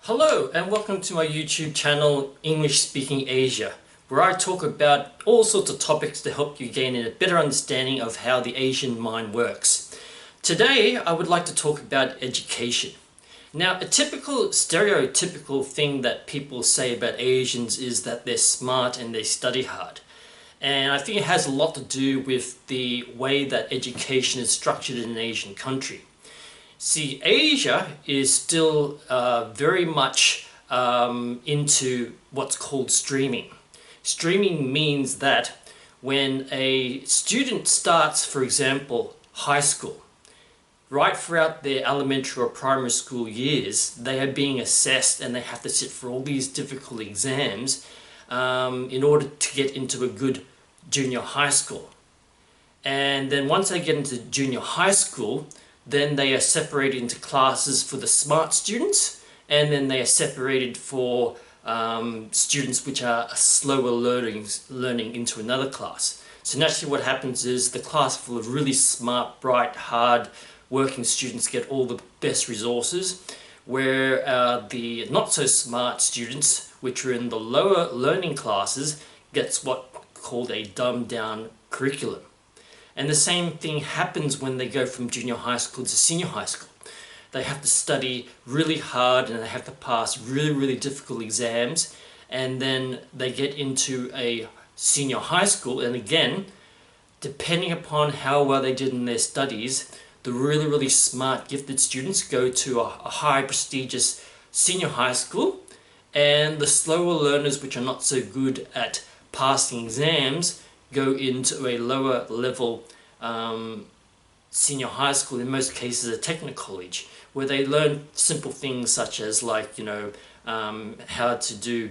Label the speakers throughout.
Speaker 1: Hello and welcome to my YouTube channel English Speaking Asia, where I talk about all sorts of topics to help you gain a better understanding of how the Asian mind works. Today I would like to talk about education. Now, a typical stereotypical thing that people say about Asians is that they're smart and they study hard. And I think it has a lot to do with the way that education is structured in an Asian country. See, Asia is still very much into what's called streaming. Streaming means that when a student starts, for example, high school, right throughout their elementary or primary school years, they are being assessed and they have to sit for all these difficult exams in order to get into a good junior high school. And then once they get into junior high school, then they are separated into classes for the smart students, and then they are separated for students which are slower learning into another class. So naturally what happens is the class full of really smart, bright, hard working students get all the best resources, where the not so smart students, which are in the lower learning classes, gets what called a dumbed down curriculum. And the same thing happens when they go from junior high school to senior high school. They have to study really hard and they have to pass really difficult exams, and then they get into a senior high school, and again, depending upon how well they did in their studies, the really smart gifted students go to a high prestigious senior high school, and the slower learners which are not so good at passing exams go into a lower level senior high school, in most cases a technical college, where they learn simple things such as how to do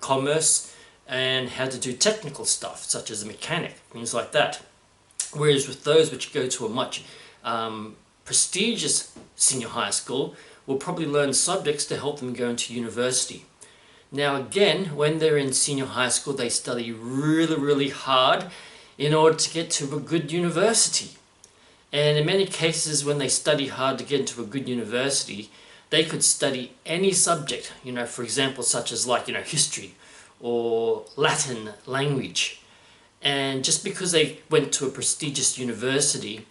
Speaker 1: commerce and how to do technical stuff such as a mechanic, things like that. Whereas with those which go to a much prestigious senior high school, will probably learn subjects to help them go into university. Now again, when they're in senior high school, they study really hard in order to get to a good university. And in many cases, when they study hard to get into a good university, they could study any subject, for example, such as history or Latin language. And just because they went to a prestigious university,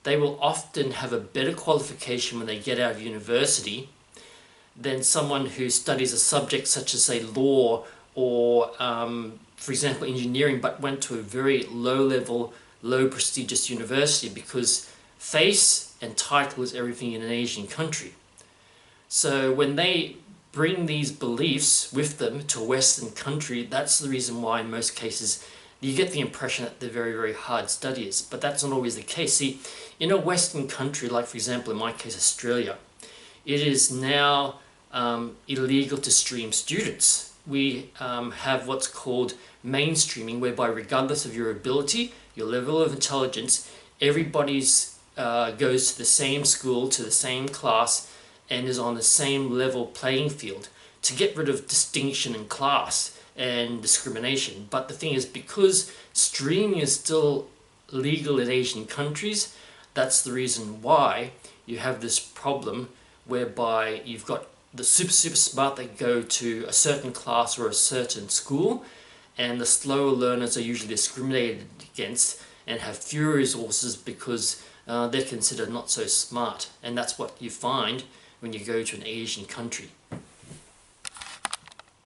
Speaker 1: they will often have a better qualification when they get out of university than someone who studies a subject such as, say, law or, for example, engineering, but went to a very low-level, low-prestigious university, because face and title is everything in an Asian country. So when they bring these beliefs with them to a Western country, that's the reason why in most cases you get the impression that they're very hard studiers. But that's not always the case. See, in a Western country, like for example in my case Australia, it is now illegal to stream students. We have what's called mainstreaming, whereby regardless of your ability, your level of intelligence, everybody's goes to the same school, to the same class, and is on the same level playing field, to get rid of distinction in class and discrimination. But the thing is, because streaming is still legal in Asian countries, that's the reason why you have this problem whereby you've got the super smart that go to a certain class or a certain school, and the slower learners are usually discriminated against and have fewer resources because they're considered not so smart. And that's what you find when you go to an Asian country.